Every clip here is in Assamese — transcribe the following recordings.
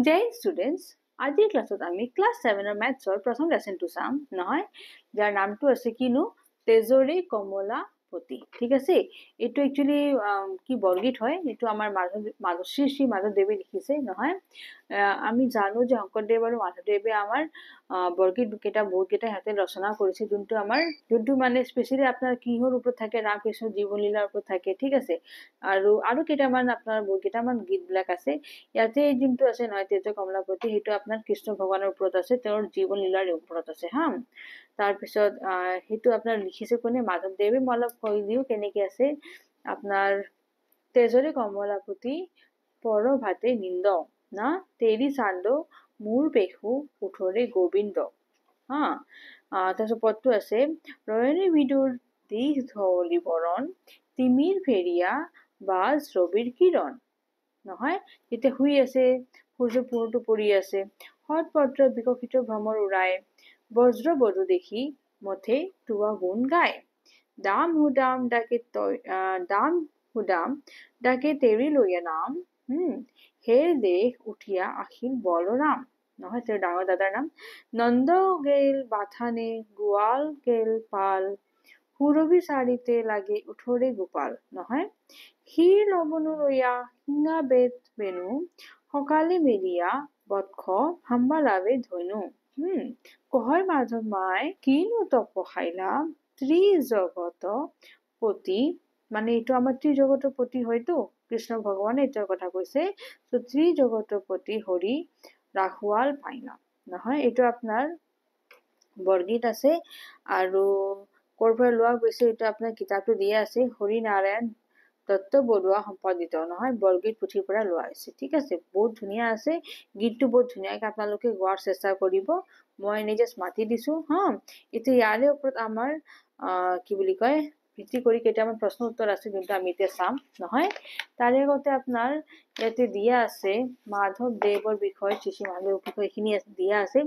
জয় ষ্টুডেণ্টছ, আজিৰ ক্লাছত আমি ক্লাছ 7ৰ মেথছৰ প্ৰথম লেচনটো চাম নহয়, যাৰ নামটো আছে কিনো তেজৰী কমলাপতি। ঠিক আছে, এইটো একচুৱেলি কি বৰগীত হয়, এইটো আমাৰ শ্ৰী শ্ৰী মাধৱদেৱে লিখিছে নহয়। আমি জানো যে শংকৰদেৱ আৰু মাধৱদেৱে আমাৰ বৰগীত বহুত কেইটা সিহঁতে ৰচনা কৰিছে, যোনটো মানে স্পেচিয়েলি আপোনাৰ কিহৰ ওপৰত থাকে, ৰামকৃষ্ণ জীৱনলীলাৰ ওপৰত থাকে। ঠিক আছে, আৰু কেইটামান আপোনাৰ বহুত কেইটামান গীতবিলাক আছে। ইয়াতে যোনটো আছে নহয় তেজৰ কমলাপতি, সেইটো আপোনাৰ কৃষ্ণ ভগৱানৰ ওপৰত আছে, তেওঁৰ জীৱনলীলাৰ ওপৰত আছে হা। তাৰপিছত সেইটো আপোনাৰ লিখিছে কোনে? মাধৱদেৱে। মই অলপ কৈ দিওঁ কেনেকে আছে। আপোনাৰ তেজৰে কমলাপতি পৰ ভাতে নিন্দ না তেৰি চান্দ মোৰ পেশু উঠৰে গোবিন্দ হা। তাৰপিছত পদটো আছে ৰয়নে বিদুৰ দিশ ধলি বৰণ তিমিৰ ফেৰিয়া বাজ ৰবিৰ কিৰণ নহয়। যেতিয়া শুই আছে, সূৰ্য পোহৰটো পৰি আছে, সৎ পত্ৰ বিকশিত ভ্ৰমৰ উৰাই বজ্ৰ বধু দেখি মথে তোৱা গুণ গায় দাম হুদাম ডাকে তেৰি লৈয়া নাম হেৰ দেশ উঠিয়া আহিল বলৰাম নহয়, তেওঁৰ ডাঙৰ দাদাৰ নাম। নন্দ গেল বাথানে গোৱাল গেল পাল সুৰভি চাৰিতে লাগে উঠৰে গোপাল নহয়। শিৰ লবনো ৰৈয়া সিঙা বেদ বেনু সকালে মেলিয়া বৎস হাম্বালাবে ধনু কহয় মাধৱ মাই কিনো তপসাইলা ত্ৰিজগত পতি। মানে এইটো আমাৰ ত্ৰিজগতৰ পতি হয়তো কৃষ্ণ ভগৱানে এইটোৰ কথা কৈছে। ত্ৰিজগতৰ পতি হৰি ৰাখোৱাল পাইনা নহয়, এইটো আপোনাৰ বৰগীত আছে। আৰু ক'ৰ পৰা লোৱা গৈছে এইটো আপোনাৰ কিতাপটো দিয়া আছে, হৰি নাৰায়ণ দত্ত বৰুৱা সম্পাদিত নহয়, বৰগীত পুথিৰ পৰা লোৱা হৈছে। ঠিক আছে, বহুত ধুনীয়া আছে গীতটো, বহুত ধুনীয়াকে আপোনালোকে গোৱাৰ চেষ্টা কৰিব। মই এনে জাষ্ট মাতি দিছো হা। এতিয়া ইয়াৰে ওপৰত আমাৰ কি বুলি কয় ভিত্তি কৰি কেইটামান প্ৰশ্ন উত্তৰ আছে, যোনটো আমি এতিয়া চাম নহয়। তাৰে আগতে আপোনাৰ ইয়াতে দিয়া আছে মাধৱদেৱৰ বিষয়ে, শ্ৰী শ্ৰী মাধৱদেৱৰ বিষয়ে এইখিনি দিয়া আছে।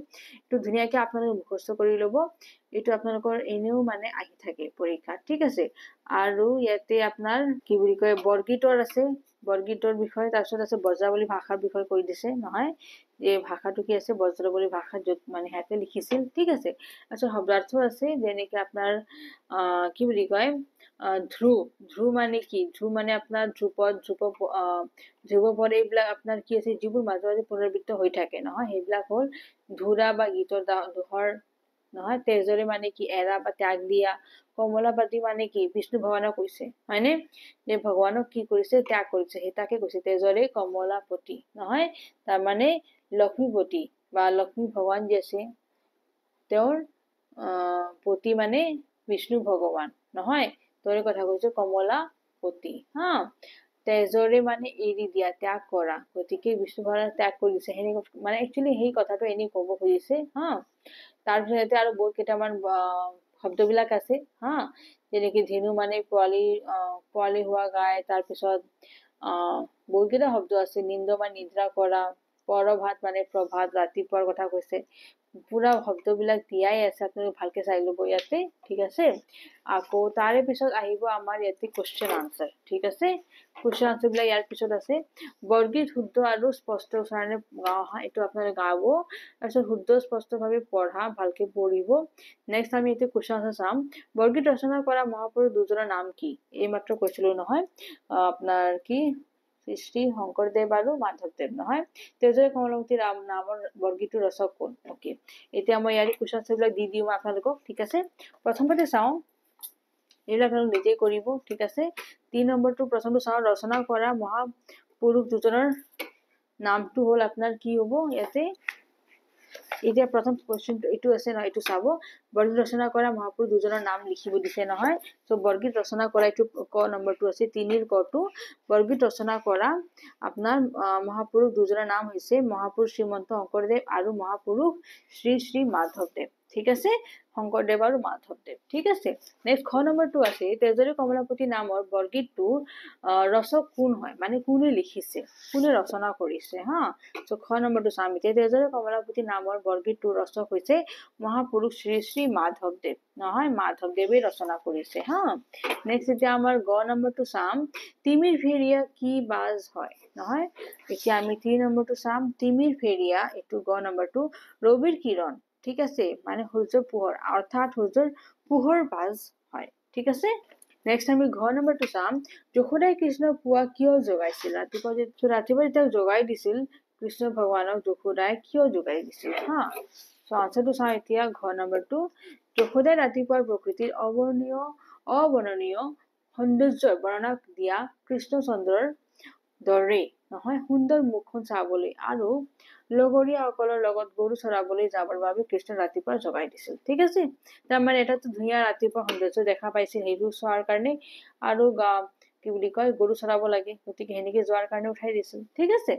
এইটো ধুনীয়াকে আপোনালোকে মুখস্থ কৰি ল'ব। এইটো আপোনালোকৰ এনেও মানে আহি থাকে পৰীক্ষাত। ঠিক আছে, আৰু ইয়াতে আপোনাৰ কি বুলি কয় বৰগীতৰ আছে, বৰগীতৰ বিষয়ে। তাৰপিছত আছে বজ্ৰাৱলী ভাষাৰ বিষয়ে কৈ দিছে নহয়, এই ভাষাটো কি আছে বজ্ৰাৱলী ভাষা, য'ত মানে সিহঁতে লিখিছিল। ঠিক আছে, তাৰপিছত শব্দাৰ্থ আছে, যেনেকে আপোনাৰ কি বুলি কয় ধ্ৰুৱ মানে কি? ধ্ৰুৱ মানে আপোনাৰ ধ্ৰুপদ ধ্ৰুৱপদ এইবিলাক আপোনাৰ কি আছে, যিবোৰ মাজে মাজে পুনৰাবৃত্ত হৈ থাকে নহয়, সেইবিলাক হ'ল ধুৰা বা গীতৰ দোহৰ নহয়। তেজৰে মানে কি? এৰা বা ত্যাগ দিয়া। কমলাপতি মানে কি? বিষ্ণু ভগৱানক কৈছে হয়নে, যে ভগৱানক কি কৰিছে? ত্যাগ কৰিছে, সেই তাকে কৈছে তেজৰে কমলাপতি নহয়। তাৰমানে লক্ষ্মীপতি বা লক্ষ্মী ভগৱান যে আছে, তেওঁৰ পতি মানে বিষ্ণু ভগৱান নহয়, তোৰে কথা কৈছো কমলাপতি হা। তেজৰে মানে এৰি দিয়া, ত্যাগ কৰা, গতিকে বিষ্ণু ভগৱানে ত্যাগ কৰিছে, সেনেকে মানে একচুৱেলি সেই কথাটো এনেই কব খুজিছে হা। তাৰপিছত ইয়াতে আৰু বহুত কেইটামান শব্দবিলাক আছে হা, যেনেকে ধেনু মানে পোৱালি হোৱা গাই। তাৰপিছত বহুত কেইটা শব্দ আছে। নিন্দ মানে নিদ্ৰা কৰা, পৰভাত মানে প্ৰভাত, ৰাতিপুৱাৰ কথা কৈছে। পুৰা শব্দবিলাক দিয়াই আছে, আপোনালোকে ভালকে চাই ল'ব ইয়াতে। ঠিক আছে, আকৌ তাৰে পিছত আহিব আমাৰ ইয়াতে কুৱেশ্যন আনচাৰ। ঠিক আছে, কুৱেশ্যন আনচাৰ বিলাক ইয়াৰ পিছত আছে। বৰগীত শুদ্ধ আৰু স্পষ্ট উচ্চাৰণে গাওঁ, এইটো আপোনালোকে গাব। তাৰপিছত শুদ্ধ স্পষ্ট ভাৱে পঢ়া, ভালকে পঢ়িব। নেক্সট আমি এইটো কুৱেশ্যন আনচাৰ চাম। বৰগীত ৰচনা কৰা মহাপুৰুষ দুজনৰ নাম কি? এইমাত্ৰ কৈছিলো নহয়, আপোনাৰ কি শ্ৰী শ্ৰী শংকৰদেৱ আৰু মাধৱদেৱ নহয়। তেজৰে কমলাপতি নামৰ বৰগীতটো ৰচক কোন? অকে, এতিয়া মই ইয়াৰে কুৱেশ্যন আনচাৰ বিলাক দি দিওঁ আপোনালোকক। ঠিক আছে, প্ৰথমতে চাওঁ, এইবিলাক আপোনালোক নিজেই কৰিব। ঠিক আছে, 3 নম্বৰটো প্ৰথমটো চাওঁ। ৰচনা কৰা মহাপুৰুষ দুজনৰ নামটো হ'ল আপোনাৰ কি হ'ব ইয়াতে। এতিয়া প্ৰথম কুৱেশ্যন এইটো আছে নহয়, এইটো চাব। বৰগীত ৰচনা কৰা মহাপুৰুষ দুজনৰ নাম লিখিব দিছে নহয়। চ' বৰগীত ৰচনা কৰা এইটো ক নম্বৰটো আছে, 3ৰ কটো। বৰগীত ৰচনা কৰা আপোনাৰ মহাপুৰুষ দুজনৰ নাম হৈছে মহাপুৰুষ শ্ৰীমন্ত শংকৰদেৱ আৰু মহাপুৰুষ শ্ৰী শ্ৰী মাধৱদেৱ। ঠিক আছে শংকৰদেৱ আৰু মাধৱদেৱ ঠিক আছে নেক্সট খ নম্বৰটো আছে তেজৰী কমলাপতি নামৰ বৰগীতটোৰ ৰচক কোন হয় মানে কোনে লিখিছে কোনে ৰচনা কৰিছে হা সো খ নম্বৰটো চাম এতিয়া তেজৰী কমলাপতি নামৰ বৰগীতটোৰ ৰচক হৈছে মহাপুৰুষ শ্ৰী শ্ৰী মাধৱদেৱ নহয় মাধৱদেৱে ৰচনা কৰিছে হা নেক্সট এতিয়া আমাৰ গ নম্বৰটো চাম তিমিৰ ভেৰিয়া কি বাজ হয় নহয় এতিয়া আমি 3 নম্বৰটো চাম তিমিৰ ভেৰিয়া এটো গ নম্বৰটো ৰবিৰ কিৰণ ঠিক আছে মানে সূৰ্যৰ পোহৰ অৰ্থাৎ সূৰ্যৰ পোহৰ বাজ হয় ঠিক আছে নেক্সট আমি ঘ নম্বৰটো চাম যশোদাই কৃষ্ণ পুৱা কিয় জগাইছিল ৰাতিপুৱা যেতিয়া জগাই দিছিল কৃষ্ণ ভগৱানক যশোদাই কিয় জগাই দিছিল হা সো আনসাৰটো চাওঁ এতিয়া ঘ নম্বৰটো যশোদাই ৰাতিপুৱাৰ প্ৰকৃতিৰ অবৰ্ণনীয় সৌন্দৰ্য বৰ্ণনা দিয়া কৃষ্ণচন্দ্ৰৰ দৰে নহয় সুন্দৰ মুখখন চাবলৈ আৰু লগৰীয়াসকলৰ লগত গৰু চৰাবলৈ যাবৰ বাবে কৃষ্ণ ৰাতিপুৱা জগাই দিছিল ঠিক আছে তাৰমানে এটাতো ধুনীয়া ৰাতিপুৱা সৌন্দৰ্য দেখা পাইছিল সেইটো চোৱাৰ কাৰণে আৰু কি বুলি কয় গৰু চৰাব লাগে গতিকে হেনেকে যোৱাৰ কাৰণে উঠাই দিছিল ঠিক আছে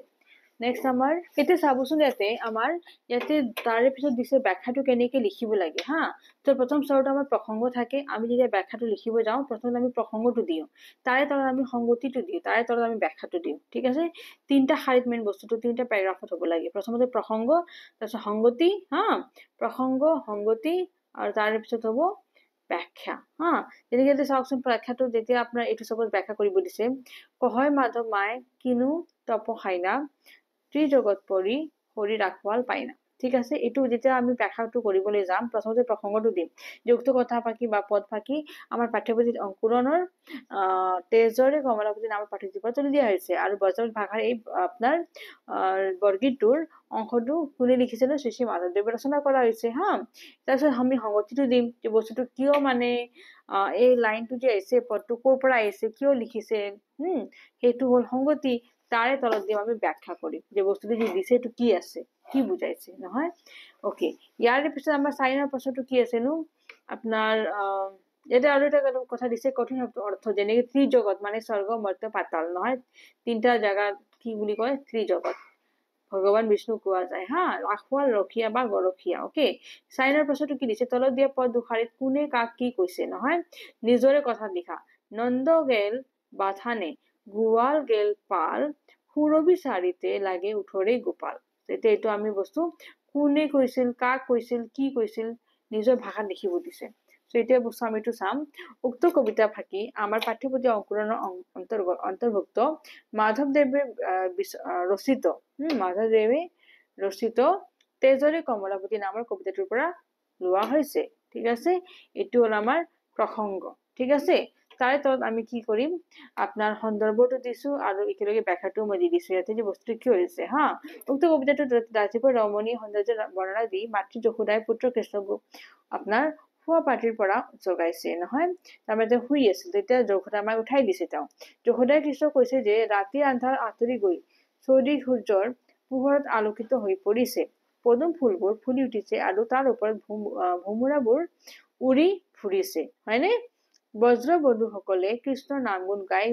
নেক্সট আমাৰ এতিয়া চাবচোন আমাৰ ইয়াতে তাৰে পিছত দিছে ব্যাখ্যাটো কেনেকৈ লিখিব লাগে হা তো প্ৰথম স্তৰত আমাৰ প্ৰসংগ থাকে আমি যেতিয়া ব্যাখ্যাটো লিখিব যাওঁ প্ৰথমে আমি প্ৰসংগটো দিওঁ তাৰে তলত আমি সংগতিটো দিওঁ তাৰে তলত আমি ব্যাখ্যাটো দিওঁ ঠিক আছে তিনটা শাৰীত মেইন বস্তুটো তিনটা প্যাৰাগ্ৰাফত হ'ব লাগে প্ৰথমতে প্ৰসংগ তাৰপিছত সংগতি হা প্ৰসংগ সংগতি আৰু তাৰে পিছত হ'ব ব্যাখ্যা হা যেনেকৈ চাওকচোন ব্যাখ্যাটো যেতিয়া আপোনাৰ এইটো সবত ব্যাখ্যা কৰিব দিছে কহয় মাধৱ মাই কিনু তপখাইনা ত্ৰিজগত পৰি হৰি ৰাখৱাল পাইনা ঠিক আছে এইটো যেতিয়া আমি ব্যাখ্যাটো কৰিবলৈ যাম প্ৰথমতে প্ৰসংগটো দিম যুক্ত কথা ফাকি বা পদ ফাকি আমাৰ পাঠ্যপুথিত অংকুৰণৰ তেজৰে কমলাপতি নামৰ পাঠ্যপুথিত তুলি দিয়া হৈছে আৰু ব্ৰজবুল ভাষাৰ এই আপোনাৰ বৰগীতটোৰ অংশটো কোনে লিখিছিল শ্ৰী শ্ৰী মাধৱদেৱে ৰচনা কৰা হৈছে হা তাৰপিছত আমি সংগতিটো দিম যে বস্তুটো কিয় মানে এই লাইনটো যে আহিছে পদটো ক'ৰ পৰা আহিছে কিয় লিখিছে সেইটো হ'ল সংগতি তাৰে তলত দিম আমি ব্যাখ্যা কৰিম যে বস্তুটো যে দিছে এইটো কি আছে কি বুজাইছে নহয় ওকে ইয়াৰ পিছত আমাৰ চাইনৰ প্ৰশ্নটো কি আছেনো আপোনাৰ এটা আৰু এটা কথা দিছে কঠিন অৰ্থ যেনেকৈ ত্ৰিজগত মানে স্বৰ্গ মৰ্ত্য পাতাল নহয় তিনটা জায়গা কি বুলি কয় ত্ৰিজগত ভগৱান বিষ্ণু কোৱা যায় হা ৰাখৱাল ৰখিয়া বা গৰখীয়া ওকে চাইনৰ প্ৰশ্নটো কি দিছে তলত দিয়া পদ দুখাৰীত কোনে কাক কি কৈছে নহয় নিজৰে কথা লিখা নন্দ গেল বাথানে গোৱাল গেল পাল সুৰবি চাৰিতে লাগে উঠৰে গোপাল তেতিয়া এইটো আমি বস্তু কোনে কৈছিল কাক কৈছিল কি কৈছিল নিজৰ ভাষাত লিখিব দিছে সো এতিয়া বস্তু আমি এইটো চাম উক্ত কবিতা ফাকি আমাৰ পাঠ্যপুথি অংকুৰণৰ অন্তৰ্ভুক্ত মাধৱদেৱে ৰচিত তেজৰে কমলাপতি নামৰ কবিতাটোৰ পৰা লোৱা হৈছে ঠিক আছে এইটো হ'ল আমাৰ প্ৰসংগ ঠিক আছে তাৰে তলত আমি কি কৰিম আপোনাৰ সন্দৰ্ভটো দিছো আৰু একেলগে ব্যাখ্যাটো মই দি দিছো ইয়াতে যে বস্তুটো কি হৈছে হা উক্ত কবিতাটো ৰাতিপুৱা ৰমণীয় সৌন্দৰ্য বৰ্ণনা দি মাতৃ যশোদাই পুত্ৰ কৃষ্ণক আপোনাৰ শুৱা পাটিৰ পৰা জগাইছে নহয় তাৰমানে শুই আছিল তেতিয়া যশোদা মাই উঠাই দিছে তেওঁ যশোদাই কৃষ্ণ কৈছে যে ৰাতি আন্ধাৰ আঁতৰি গৈ চৌদিশ সূৰ্যৰ পোহৰত আলোকিত হৈ পৰিছে পদুম ফুলবোৰ ফুলি উঠিছে আৰু তাৰ ওপৰত ভোমোৰাবোৰ উৰি ফুৰিছে হয়নে বজ্ৰবধূসকলে কৃষ্ণৰ নাম গুণ গাই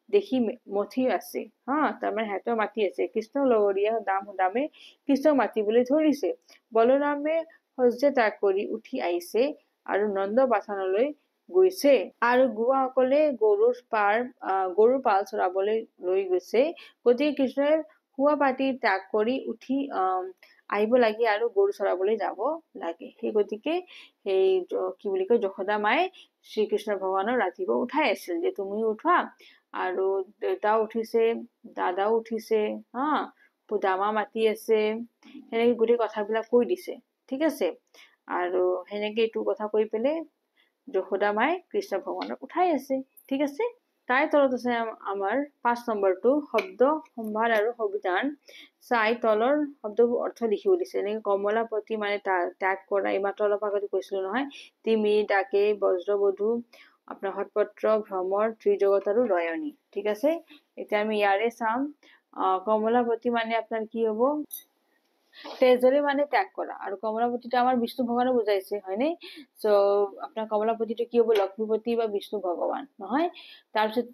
দেখি মথি আছে হা তাৰমানে হেঁতৰ মাতি আছে কৃষ্ণ লগৰীয়া দামে কৃষ্ণক মাতিবলৈ ধৰিছে বলৰামে সহ্য ত্যাগ কৰি উঠি আহিছে আৰু নন্দ বাথানলৈ গৈছে আৰু গোৱাসকলে গৰুৰ পাল চৰাবলৈ লৈ গৈছে গতিকে কৃষ্ণই শুৱা পাটি ত্যাগ কৰি উঠি আহিব লাগে আৰু গৰু চৰাবলৈ যাব লাগে সেই গতিকে সেই কি বুলি কয় যশোদা মায়ে শ্ৰীকৃষ্ণ ভগৱানক ৰাতিপুৱা উঠাই আছিল যে তুমি উঠা আৰু দেউতাও উঠিছে দাদাও উঠিছে হা সুদামা মাতি আছে সেনেকে গোটেই কথাবিলাক কৈ দিছে ঠিক আছে আৰু সেনেকে এইটো কথা কৈ পেলাই যশোদা মায়ে কৃষ্ণ ভগৱানক উঠাই আছে ঠিক আছে তাই তলত আছে আমাৰ 5 নম্বৰটো শব্দ সম্ভাৰ আৰু সংবিধান চাই তলৰ শব্দবোৰ অৰ্থ লিখিব দিছে এনেকে কমলাপতি মানে ত্যাগ কৰা এইমাত্ৰ অলপ আগতে কৈছিলো নহয় তিমি ডাকে বজ্ৰবধূ আপোনাৰ হতপত্ৰ ভ্ৰমৰ ত্ৰিজগত আৰু ৰয়নী ঠিক আছে এতিয়া আমি ইয়াৰে চাম কমলাপতি মানে আপোনাৰ কি হ'ব তেজৰে মানে ত্যাগ কৰা আৰু কমলাপতিটো আমাৰ বিষ্ণু ভগৱানে বুজাইছে হয়নে সো আপোনাৰ কমলাপতিটো কি হ'ব লক্ষ্মীপতি বা বিষ্ণু ভগৱান নহয় তাৰপিছত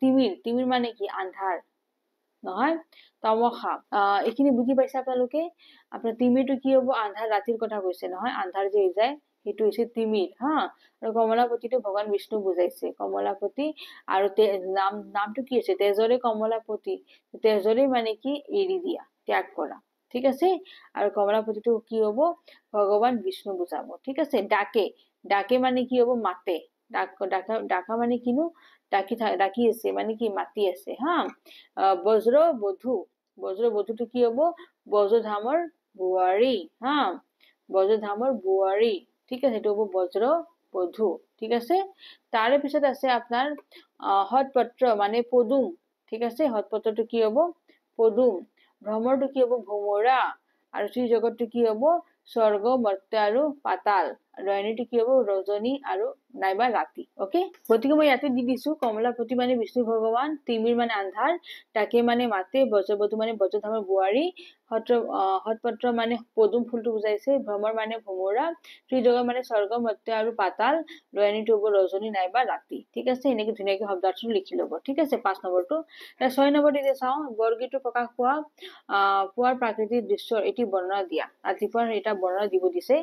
তিমিৰ মানে কি আন্ধাৰ নহয় তমসা এইখিনি বুজি পাইছে আপোনালোকে আপোনাৰ তিমিৰটো কি হ'ব আন্ধাৰ ৰাতিৰ কথা কৈছে নহয় আন্ধাৰ যে হৈ যায় সেইটো হৈছে তিমিৰ হা আৰু কমলাপতিটো ভগৱান বিষ্ণু বুজাইছে কমলাপতি আৰু নামটো কি আছে তেজৰে কমলাপতি তেজৰে মানে কি এৰি দিয়া ত্যাগ কৰা ঠিক আছে আৰু কমলাপতিটো কি হ'ব ভগৱান বিষ্ণু বুজাব ঠিক আছে ডাকে মানে কি হ'ব মাতে ডাকা মানে কিনো ডাকি আছে মানে কি মাতি আছে হা বজ্ৰবধুটো কি হ'ব বজ্ৰধামৰ বোৱাৰী হা বজ্ৰধামৰ বোৱাৰী ঠিক আছে এইটো হ'ব বজ্ৰবধু ঠিক আছে তাৰে পিছত আছে আপোনাৰ হতপত্ৰ মানে পদুম ঠিক আছে হতপত্ৰটো কি হ'ব পদুম ভ্ৰমৰটো কি হ'ব ভোমৰা আৰু শ্ৰী জগতটো কি হ'ব স্বৰ্গ মৰ্ত্য আৰু পাতাল ৰয়নীটো কি হ'ব ৰজনী আৰু নাইবা ৰাতি ওকে গতিকে মই ইয়াতে দি দিছো কমলাপতি মানে বিষ্ণু ভগৱান তিমিৰ মানে আন্ধাৰ ডাকে মানে মাতে বজ্ৰবধু মানে বজ্ৰধামৰ বোৱাৰী হতপত্ৰ মানে পদুম ফুলটো বুজাইছে ভ্ৰমৰ মানে ভোমৰা শ্ৰীজগত মানে স্বৰ্গ মৰ্ত্য আৰু পাতাল ৰয়নীটো হ'ব ৰজনী নাইবা ৰাতি ঠিক আছে এনেকে ধুনীয়াকে শব্দাৰ্থটো লিখি ল'ব ঠিক আছে 5 নম্বৰটো 6 নম্বৰটো এতিয়া চাওঁ বৰগীতটো প্ৰকাশ পোৱা পুৱাৰ প্ৰাকৃতিক দৃশ্যৰ এটি বৰ্ণনা দিয়া ৰাতিপুৱাৰ এটা বৰ্ণনা দিব দিছে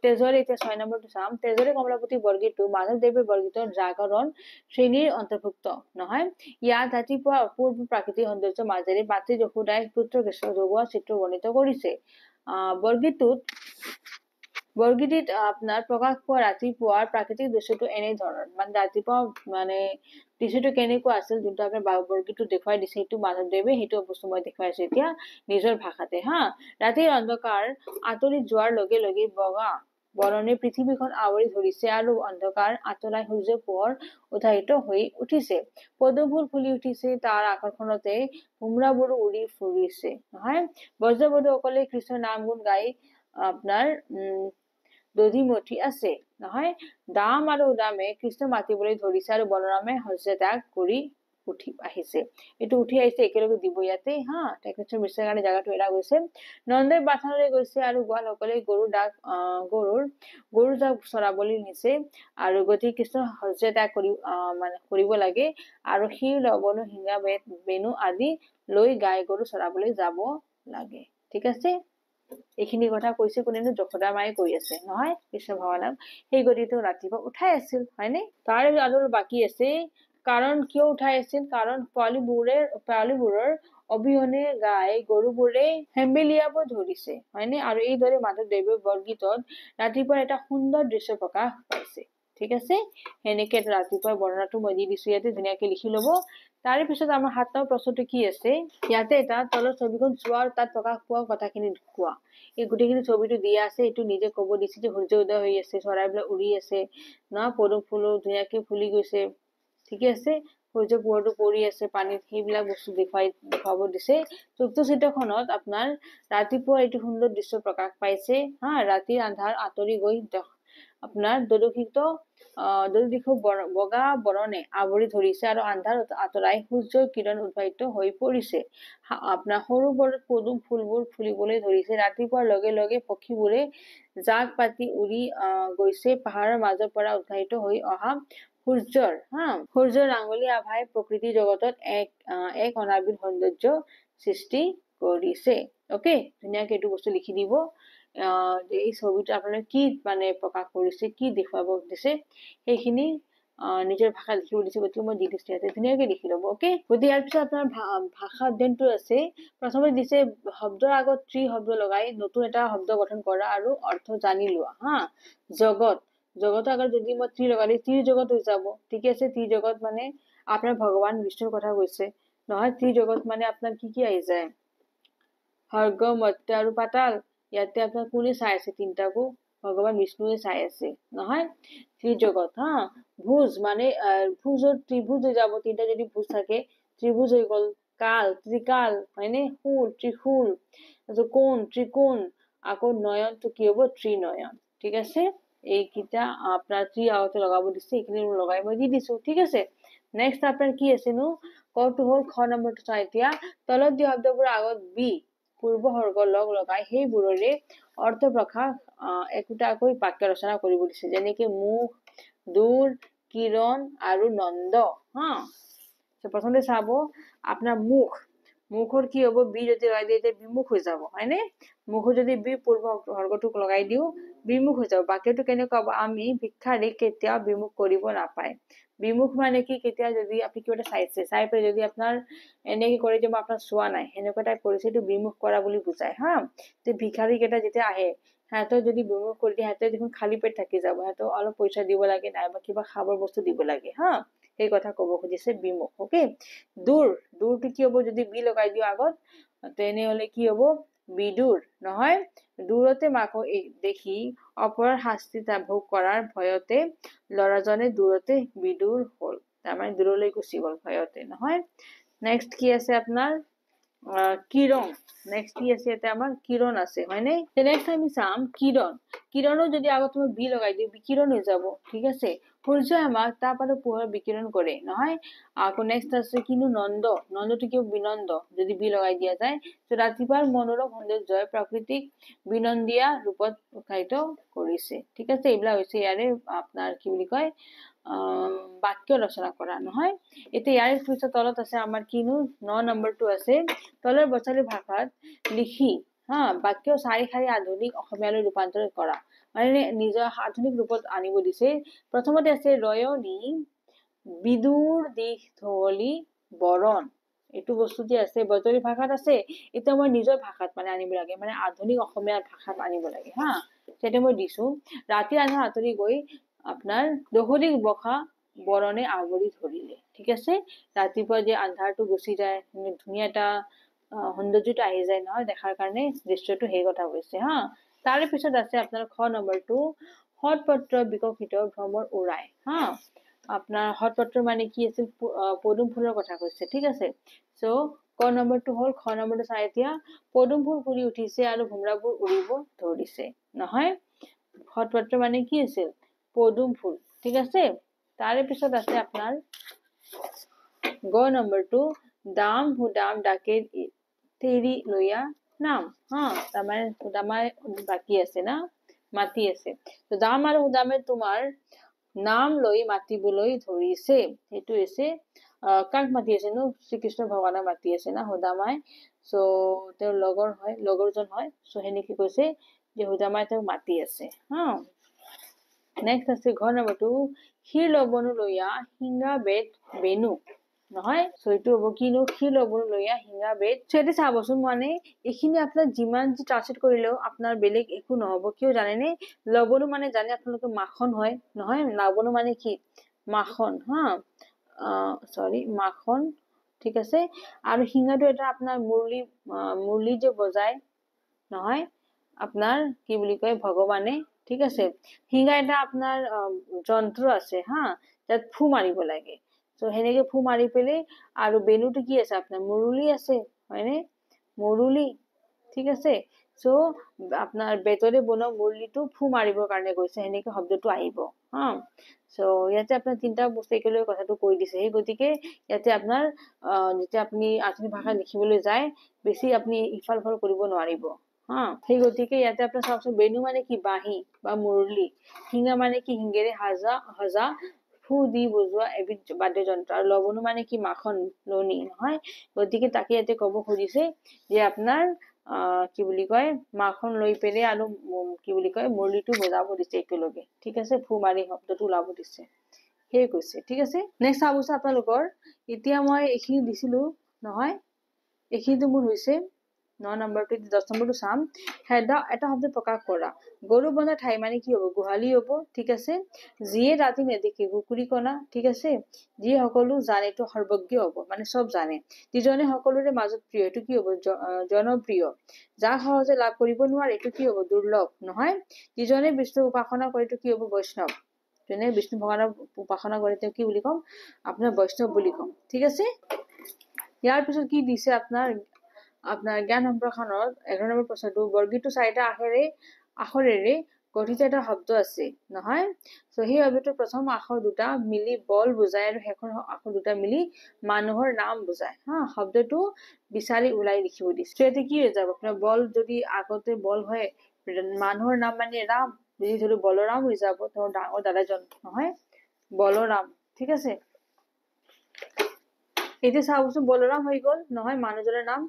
তেজৰে এতিয়া 6 নম্বৰটো চাম তেজৰে কমলাপতি বৰগীতটো মাধৱদেৱে বৰগীতৰ জাগৰণ শ্ৰেণীৰ অন্তৰ্ভুক্ত নহয় ইয়াত ৰাতিপুৱা অপূৰ্ব প্ৰাকৃতিক সৌন্দৰ্যৰ মাজেৰে মাতৃ যশোদাই পুত্ৰ কৃষ্ণ যোগোৱা চিত্ৰ বৰ্ণিত কৰিছে বৰগীতিত আপোনাৰ প্ৰকাশ পোৱা ৰাতিপুৱাৰ প্ৰাকৃতিক দৃশ্যটো এনে ধৰণৰ মানে ৰাতিপুৱা মানে দৃশ্যটো কেনেকুৱা আছিল যোনটো আপোনাৰ বৰগীতটো দেখুৱাই দিছে সেইটো মাধৱদেৱে সেইটো বস্তু মই দেখুৱাইছো এতিয়া নিজৰ ভাষাতে হা ৰাতিৰ অন্ধকাৰ আঁতৰি যোৱাৰ লগে লগে বগা বৰণে পৃথিৱীখন আৱৰি ধৰিছে আৰু অন্ধকাৰ আঁতৰাই সূৰ্যৰ পোহৰ উৎসাহিত হৈ উঠিছে পদুম ফুল ফুলি উঠিছে তাৰ আকৰ্ষণতে ভোমৰাবোৰো উৰি ফুৰিছে নহয় বজ্ৰবধুসকলে কৃষ্ণৰ নাম গুণ গাই আপোনাৰ দধিমঠি আছে নহয় দাম আৰু উদামে কৃষ্ণ মাতিবলৈ ধৰিছে আৰু বলৰামে শস্য ত্যাগ কৰি উঠি আহিছে এইটো উঠি আহিছে একেলগে দিব ইয়াতে হা টেকনিকছৰ মিশ্ৰৰ কাৰণে জাগাটো এৰা গৈছে নন্দই বাথানলৈ গৈছে আৰু গোৱালসকলে গৰুৰ জাক চৰাবলৈ নিছে আৰু গতিকে কৃষ্ণ শস্য ত্যাগ মানে কৰিব লাগে আৰু শিৰ লৱণ শিঙা বেনু আদি লৈ গাই গৰু চৰাবলৈ যাব লাগে ঠিক আছে এইখিনি কথা কৈছে কোনেনো যশোদা মায়ে কৈ আছে নহয় কৃষ্ণ ভগৱানক সেই গতিটো ৰাতিপুৱা উঠাই আছিল হয়নে তাৰ আৰু বাকী আছে কাৰণ কিয় উঠাই আছিল কাৰণ পোৱালীবোৰৰ অবিহনে গাই গৰুবোৰে হেম্বেলিয়াব ধৰিছে হয়নে আৰু এইদৰে মাধৱদেৱে বৰগীতত ৰাতিপুৱা এটা সুন্দৰ দৃশ্য প্ৰকাশ পাইছে ঠিক আছে সেনেকে ৰাতিপুৱাৰ বৰ্ণনাটো মই দি দিছো ইয়াতে ধুনীয়াকে লিখি ল'ব তাৰে পিছত আমাৰ 7 নম্বৰ প্ৰশ্নটো কি আছে ইয়াতে এটা তলৰ ছবিখন চোৱা আৰু তাত প্ৰকাশ পোৱা কথাখিনি কোৱা এই গোটেইখিনি ছবিটো দিয়া আছে এইটো নিজে ক'ব দিছে যে সূৰ্য উদয় হৈ আছে চৰাইবিলাক উৰি আছে না পদুম ফুলো ধুনীয়াকে ফুলি গৈছে ঠিক আছে সূৰ্য পোহৰটো পৰি আছে পানীত সেইবিলাক বস্তু দেখাব দিছে চতুৰ্থ চিত্ৰখনত আপোনাৰ ৰাতিপুৱা এইটো সুন্দৰ দৃশ্য প্ৰকাশ পাইছে হা ৰাতিৰ আন্ধাৰ আঁতৰি গৈ আপোনাৰ বগা বৰণে আৱৰি ধৰিছে আৰু আন্ধাৰ আঁতৰাই সূৰ্যৰ কিৰণ উদ্ভাসিত হৈ পৰিছে আপোনাৰ সৰু বৰ পদুম ফুলবোৰ ফুলিবলৈ ধৰিছে ৰাতিপুৱাৰ লগে লগে পক্ষীবোৰে জাক পাতি উৰি গৈছে পাহাৰৰ মাজৰ পৰা উদ্ভাসিত হৈ অহা সূৰ্যৰ আঙুলি আভাই প্ৰকৃতি জগতত এক অনাবিল সৌন্দৰ্য সৃষ্টি কৰিছে ওকে ধুনীয়াকে এইটো বস্তু লিখি দিব এই ছবিটো আপোনালোকে কি মানে প্ৰকাশ কৰিছে কি দেখুৱাব দিছে সেইখিনি নিজৰ ভাষা লিখিব দিছে গতিকে মই দি দিছো ইয়াতে ধুনীয়াকে লিখি ল'ব ওকে গতিকে ইয়াৰ পিছত আপোনাৰ ভাষা অধ্যয়নটো আছে প্ৰথমে দিছে শব্দৰ আগত ত্ৰি শব্দ লগাই নতুন এটা শব্দ গঠন কৰা আৰু অৰ্থ জানি লোৱা হা জগতৰ আগত যদি মই ত্ৰি লগালে ত্ৰি জগত হৈ যাব ঠিক আছে ত্ৰি জগত মানে আপোনাৰ ভগৱান বিষ্ণুৰ কথা কৈছে নহয় ত্ৰি জগত মানে আপোনাৰ কি আহি যায় স্বৰ্গ মৰ্ত্য আৰু পাতাল ইয়াতে আপোনাৰ কোনে চাই আছে তিনটাকো ভগৱান বিষ্ণুৱে চাই আছে নহয় ত্ৰিজগত হা ভুজ মানে ভুজৰ ত্ৰিভুজ হৈ যাব তিনটা যদি ভুজ থাকে ত্ৰিভুজ হৈ গল ত্ৰিকাল হয়নে ত্ৰিশূল কোণ ত্ৰিকোণ আকৌ নয়নটো কি হ'ব ত্ৰিনয়ন ঠিক আছে এইকেইটা আপোনাৰ ত্ৰি আগতে লগাব দিছে এইখিনি লগাই মই দি দিছো ঠিক আছে নেক্সট আপোনাৰ কি আছে নো কটো হ'ল খ নম্বৰটো চাই এতিয়া তলত দিয়া শব্দবোৰ আগত বি পূৰ্ব সৰ্গ লগাই সেইবোৰৰে অৰ্থ প্ৰকাশ একোটাকৈ বাক্য ৰচনা কৰিব দিছে যেনেকে মুখ দূৰ কিৰণ আৰু নন্দ হা প্ৰথমতে চাব আপোনাৰ মুখ মুখৰ কি হ'ব বি যদি লগাই দিয়ে তেতিয়া বিমুখ হৈ যাব হয়নে মুখত যদি বি পূৰ্ব সৰ্গটোক লগাই দিও বিমুখ হৈ যাব বাক্যটো কেনেকুৱা হ'ব আমি ভিক্ষাৰীক কেতিয়াও বিমুখ কৰিব নাপায় বিমুখ মানে কি কেতিয়া যদি আপুনি কিবা চাইছে চাই পেলাই যদি আপোনাৰ এনেকে কৰে যে মই আপোনাক চোৱা নাই সেনেকুৱা টাইপ কৰিছে এইটো বিমুখ কৰা বুলি বুজায় হা তে ভিক্ষাৰী কেইটা যেতিয়া আহে সিহঁতৰ যদি বিমুখ কৰি দিয়ে সিহঁতে দেখোন খালী পেট থাকি যাব সিহঁতক অলপ পইচা দিব লাগে নাইবা কিবা খাবৰ বস্তু দিব লাগে হা সেই কথা ক'ব খুজিছে বিমুখ ওকে দূৰ দূৰটো কি হ'ব যদি বি লগাই দিও আগত তেনেহলে কি হ'ব বিদূৰ নহয় দূৰতে মাকক দেখি অপৰাধ শাস্তি ভোগ কৰাৰ ভয়তে ল'ৰাজনে দূৰতে বিদূৰ হ'ল তাৰমানে দূৰলৈ গুচি গ'ল ভয়তে নহয় নেক্সট কি আছে আপোনাৰ কিৰণ নেক্সট কি আছে এটা আমাৰ কিৰণ আছে হয়নে নেক্সট আমি চাম কিৰণ কিৰণৰ যদি আগত তুমি বি লগাই দিও বিকিৰণ হৈ যাব ঠিক আছে সূৰ্যই আমাক তাৰপৰা পোহৰ বিকিৰণ কৰে নহয় আকৌ নেক্সট আছে কিনো নন্দ নন্দটো কি বিনন্দ যদি বি লগাই দিয়া যায় তো ৰাতিপুৱাৰ মনোৰম সৌন্দৰ্যই প্ৰাকৃতিক বিনন্দিয়া ৰূপত উৎসাহিত কৰিছে ঠিক আছে এইবিলাক হৈছে ইয়াৰে আপোনাৰ কি বুলি কয় বাক্য ৰচনা কৰা নহয় এতিয়া ইয়াৰ পিছত তলত আছে আমাৰ কিনো 9 নম্বৰটো আছে তলৰ বচালি ভাষাত লিখি হা বাক্য চাৰি খাৰি আধুনিক অসমীয়ালৈ ৰূপান্তৰিত কৰা মানে নিজৰ আধুনিক ৰূপত আনিব দিছে প্ৰথমতে আছে ৰয়নি বিদুৰ দিশ ধৱলি বৰণ এইটো বস্তু যে আছে বজালী ভাষাত আছে এটা মই নিজৰ ভাষাত মানে আনিব লাগে মানে আধুনিক অসমীয়া ভাষাত আনিব লাগে হা সেটা মই দিছো ৰাতি আন্ধাৰ আঁতৰি গৈ আপোনাৰ দহলিক বখা বৰণে আৱৰি ধৰিলে ঠিক আছে ৰাতিপুৱা যে আন্ধাৰটো গুচি যায় ধুনীয়া এটা সৌন্দৰ্যটো আহি যায় নহয় দেখাৰ কাৰণে দৃশ্যটো সেই কথা হৈছে হা তাৰে পিছত আছে আপোনাৰ খ নম্বৰটো হটপত্ৰ বিকশিত ভ্ৰমৰ উৰাই হা আপোনাৰ হটপত্ৰ মানে কি আছিল পদুম ফুলৰ কথা কৈছে ঠিক আছে সো ক নম্বৰটো হল খ নম্বৰটো চাই এতিয়া পদুম ফুল ফুলি উঠিছে আৰু ভোমৰাবোৰ উৰিব ধৰিছে নহয় হটপত্ৰ মানে কি আছিল পদুম ফুল ঠিক আছে তাৰে পিছত আছে আপোনাৰ গ নম্বৰটো দাম হুদাম ডাকে তেৰি লয়া নাম হা তাৰমানে হুদামাই বাকি আছে না মাতি আছে তো দাম আৰু হুদামে তোমাৰ নাম লৈ মাতিবলৈ ধৰিছে সেইটো হৈছে কাক মাতি আছে নো শ্ৰীকৃষ্ণ ভগৱানক মাতি আছে না হুদামাই সো তেওঁৰ লগৰজন হয় সো সেনেকে কৈছে যে হুদামাই তেওঁক মাতি আছে হা নেক্সট আছে ঘৰ নম্বৰটো ক্ষীৰ লবনো লৈয়া হিংগা বেদ বেনু নহয় সো এইটো হ'ব কিনো ক্ষীৰ লবনো লৈয়া হিংগা বেদ সো এটা চাবচোন মানে এইখিনি আপোনাৰ যিমান যি ট্ৰান্সলেট কৰিলেও আপোনাৰ বেলেগ একো নহব কিয় জানেনে লবনো মানে জানে আপোনালোকে মাখন হয় নহয় লবনো মানে কি মাখন হা সৰি মাখন ঠিক আছে আৰু হিংগাটো এটা আপোনাৰ মুৰলি যে বজায় নহয় আপোনাৰ কি বুলি কয় ভগৱানে ঠিক আছে হিংগা এটা আপোনাৰ যন্ত্ৰ আছে হা তাত ফু মাৰিব লাগে সো হেনেকে ফু মাৰি পেলে আৰু বেনুটো কি আছে আপোনাৰ মুৰলি আছে হয়নে মুৰলি ঠিক আছে সো আপোনাৰ বেতৰে বনোৱা মুৰলিটো ফু মাৰিবৰ কাৰণে গৈছে হেনেকে শব্দটো আহিব হা সো ইয়াতে আপোনাৰ তিনটা বস্তু একেলগে কথাটো কৈ দিছে সেই গতিকে ইয়াতে আপোনাৰ যেতিয়া আপুনি আধুনিক ভাষা লিখিবলৈ যায় বেছি আপুনি ইফাল ফল কৰিব নোৱাৰিব হা সেই গতিকে ইয়াতে আপোনাৰ চাওকচোন বেনু মানে কি বাঁহী বা মুৰলি হিংগা মানে কি হিংগেৰে হজা ফু দি বজোৱা এবিধ বাদ্যযন্ত্ৰ আৰু লবনো মানে কি মাখন লনি নহয় গতিকে তাকে ইয়াতে ক'ব খুজিছে যে আপোনাৰ কি বুলি কয় মাখন লৈ পেলে আৰু কি বুলি কয় মুৰলিটো বজাব দিছে একেলগে ঠিক আছে ফু মাৰি শব্দটো ওলাব দিছে সেই কৈছে ঠিক আছে নেক্সট চাবচোন আপোনালোকৰ এতিয়া মই এইখিনি দিছিলো নহয় এইখিনিটো মোৰ হৈছে 9 নম্বৰটো 10 নম্বৰটো চাম হেডা এটা শব্দ প্ৰকাশ কৰা গৰু বন্ধা ঠাই মানে কি হ'ব গোহালি হ'ব ঠিক আছে যিয়ে ৰাতি নেদেখে কুকুৰি কণা ঠিক আছে যিয়ে সকলো জানে তো সৰ্বজ্ঞ হ'ব মানে সব জানে যিজনে সকলোৰে মাজত প্ৰিয় এটো কি হ'ব জনপ্ৰিয় যাক সহজে লাভ কৰিব নোৱাৰে এটো কি হ'ব দুৰ্লভ নহয় যিজনে বিষ্ণু উপাসনা কৰে এটো কি হ'ব বৈষ্ণৱ যেনে বিষ্ণু ভগৱানৰ উপাসনা কৰে তেওঁ কি বুলি কম আপোনাৰ বৈষ্ণৱ বুলি কম ঠিক আছে ইয়াৰ পিছত কি দিছে আপোনাৰ জ্ঞান সম্প্ৰসাৰণৰ 11 নম্বৰ প্ৰশ্নটো বৰ্গীটো চাৰিটা আখৰেৰে গঠিত এটা শব্দ আছে নহয় সো সেই শব্দটোৰ প্ৰথম আখৰ দুটা মিলি বল বুজায় আৰু শেষৰ আখৰ দুটা মিলি মানুহৰ নাম বুজায় হা শব্দটো বিচাৰি উলাই লিখিব দিছে সেটা কি হৈ যাব আপোনাৰ বল যদি আগতে বল হয় মানুহৰ নাম মানে ৰাম যদি ধৰো বলৰাম হৈ যাব তো ডাঙৰ দাদাজন নহয় বলৰাম ঠিক আছে এতিয়া চাওকচোন বলৰাম হৈ গ'ল নহয় মানুহজনৰ নাম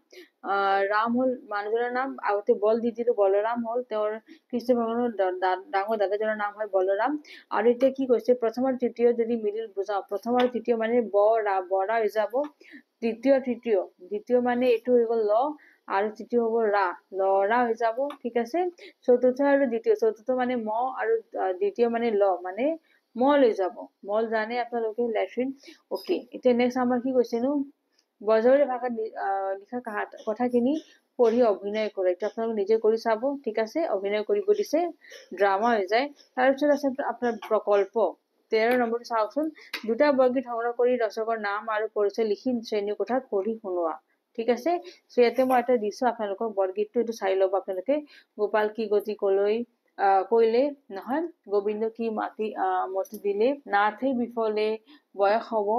ৰাম হ'ল মানুহজনৰ নাম আগতে বল দি দিলো বলৰাম হ'ল তেওঁৰ কৃষ্ণ ভগৱানৰ ডাঙৰ দাদাজনৰ নাম হয় বলৰাম আৰু এতিয়া কি কৈছে প্ৰথম আৰু তৃতীয় যদি মিডিল বুজাও প্ৰথম আৰু তৃতীয় মানে বৰা হৈ যাব দ্বিতীয় মানে এইটো হৈ গ'ল ল আৰু তৃতীয় হ'ব ৰা লৰা হৈ যাব ঠিক আছে চতুৰ্থ আৰু দ্বিতীয় চতুৰ্থ মানে ম আৰু দ্বিতীয় মানে ল মানে মল হৈ যাব মল জানে আপোনালোকে লেট্ৰিন ওকে এতিয়া নেক্সট আমাৰ কি কৈছেনো বজাবলী ভাষাত লিখা কথাখিনি পঢ়ি অভিনয় কৰে এইটো আপোনালোকে নিজে কৰি চাব ঠিক আছে অভিনয় কৰিব দিছে ড্ৰামা হৈ যায় তাৰপিছত আছে আপোনাৰ প্ৰকল্প 13 নম্বৰটো চাওকচোন দুটা বৰ্গীত সংগ্ৰহ কৰি দৰ্শকৰ নাম আৰু পৰিচয় লিখি শ্ৰেণী কোঠাত পঢ়ি শুনোৱা ঠিক আছে সো ইয়াতে মই এটা দিছো আপোনালোকক বৰগীতটো এইটো চাই ল'ব আপোনালোকে গোপাল কি গতি কলৈ কইলে নহয় গোবিন্দ কি মতি দিলে নাথে বিফলে বয়স হব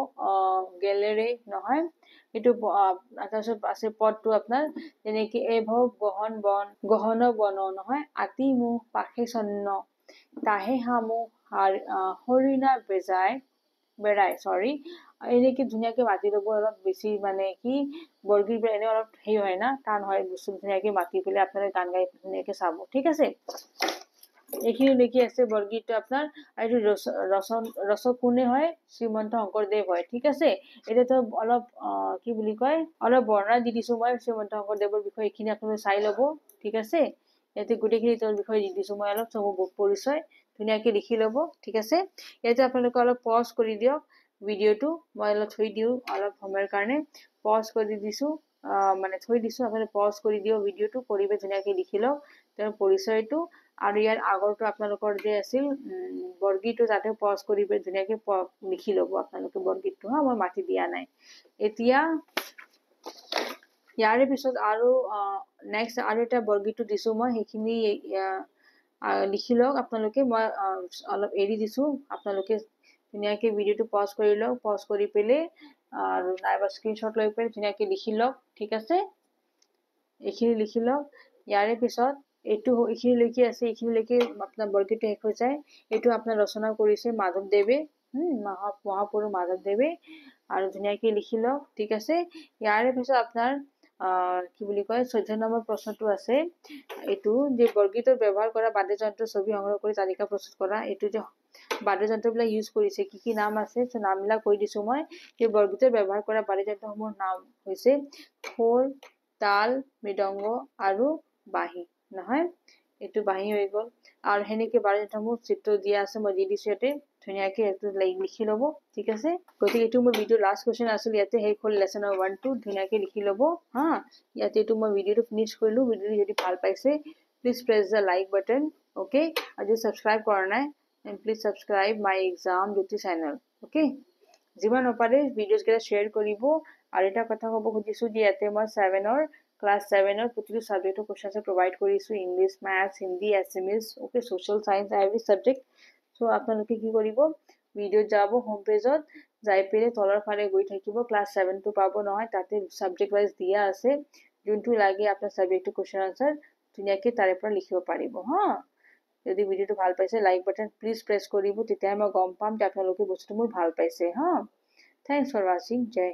গেলেৰে নহয় এইটো তাৰপিছত আছে পদটো আপোনাৰ যেনেকে এভৱ গহন বন নহয় আতি মুখ পাখে চন্ন তাহে হামু হৰিণা বেড়াই চৰি এনেকে ধুনীয়াকে মাতি ল'ব অলপ বেছি মানে কি বৰগীত এনে অলপ হেৰি হয় না টান হয় বস্তু ধুনীয়াকে মাতি পেলাই আপোনালোকে গান গাই ধুনীয়াকে চাব ঠিক আছে এইখিনি লিখি আছে বৰগীতটো আপোনাৰ এইটো ৰচক কোনে হয় শ্ৰীমন্ত শংকৰদেৱ হয় ঠিক আছে এতিয়াতো অলপ কি বুলি কয় অলপ বৰ্ণনা দি দিছো মই শ্ৰীমন্ত শংকৰদেৱৰ বিষয়ে এইখিনি আপোনালোকে চাই ল'ব ঠিক আছে ইয়াতে গোটেইখিনি তেওঁৰ বিষয়ে দি দিছো মই অলপ চব পৰিচয় ধুনীয়াকে লিখি ল'ব ঠিক আছে ইয়াতে আপোনালোকে অলপ পজ কৰি দিয়ক ভিডিঅ'টো মই অলপ থৈ দিওঁ অলপ সময়ৰ কাৰণে পজ কৰি দিছো মানে থৈ দিছো আপোনালোকে পজ কৰি দিও ভিডিঅ'টো কৰিবে ধুনীয়াকে লিখি লওক তেওঁৰ পৰিচয়টো আৰু ইয়াৰ আগৰটো আপোনালোকৰ যে আছিল বৰগীতটো তাতে পজ কৰি ধুনীয়াকে লিখি ল'ব আপোনালোকে বৰগীতটো মই মাতি দিয়া নাই এতিয়া ইয়াৰে পিছত আৰু নেক্সট আৰু এটা বৰগীতটো দিছো মই সেইখিনি লিখি লওক আপোনালোকে মই অলপ এৰি দিছো আপোনালোকে ধুনীয়াকে ভিডিঅ'টো পজ কৰি লওক পজ কৰি পেলে আৰু নাইবা স্ক্ৰীনশ্বট লৈ পেলে ধুনীয়াকে লিখি লওক ঠিক আছে এইখিনি লিখি লওক ইয়াৰে পিছত এইটো এইখিনি লিখি আছে এইখিনিলৈকে আপোনাৰ বৰগীতটো শেষ হৈ যায় এইটো আপোনাৰ ৰচনা কৰিছে মাধৱদেৱে মহাপুৰুষ মাধৱদেৱে আৰু ধুনীয়াকে লিখি লওক ঠিক আছে ইয়াৰে পিছত আপোনাৰ কি বুলি কয় 14 নম্বৰ প্ৰশ্নটো আছে এইটো যে বৰগীতৰ ব্যৱহাৰ কৰা বাদ্যযন্ত্ৰ ছবি সংগ্ৰহ কৰি তালিকা প্ৰস্তুত কৰা এইটো যে বাদ্যযন্ত্ৰবিলাক ইউজ কৰিছে কি কি নাম আছে নামবিলাক কৈ দিছো মই এই বৰগীতৰ ব্যৱহাৰ কৰা বাদ্যযন্ত্ৰসমূহৰ নাম হৈছে খোল তাল মৃদংগ আৰু বাঁহী নহয় এইটো বাঁহী হৈ গ'ল আৰু সেনেকে বাদ্যযন্ত্ৰসমূহ চিত্ৰ দিয়া আছে মই দি দিছো ইয়াতে ধুনীয়াকে এইটো লিখি ল'ব ঠিক আছে গতিকে এইটো মোৰ ভিডিঅ লাষ্ট কুৱেশ্যন আছিল ইয়াতে শেষ হ'ল লেসন 1 2 ধুনীয়াকে লিখি ল'ব হা ইয়াতে এইটো মই ভিডিঅ'টো ফিনিশ কৰিলো ভিডিঅ'টো যদি ভাল পাইছে please press the like button okay আৰু যদি সাবস্ক্ৰাইব কৰা নাই and please subscribe my exam duty channel okay যিমান পাৰে ভিডিঅ'ছ কেইটা শ্বেয়াৰ কৰিব আৰু এটা কথা ক'ব খুজিছো যে ইয়াতে মই 7 ক্লাস 7 প্ৰতিটো সাবজেক্টৰ কোৱেশ্চন প্ৰভাইড কৰিছো English maths Hindi SMS okay social science every subject so আপোনালোকে কি কৰিব ভিডিঅ' যাব হোম পেজত যাই পেলে তলৰ ফালে গৈ থাকিব ক্লাস 7 টো পাব নহয় তাতে সাবজেক্ট ওয়াইজ দিয়া আছে যোনটো লাগে আপোনাৰ সাবজেক্টৰ কোৱেশ্চন আনসাৰ ধুনীয়াকে তাৰে পৰা লিখিব পাৰিব হা যদি ভিডিঅ'টো ভাল পাইছে লাইক বাটন প্লিজ প্ৰেছ কৰিব তেতিয়া মই গম পাম যে আপোনালোকে বস্তুটো মোৰ ভাল পাইছে হা থ্যাঙ্কস ফৰ ওয়াচিং জয়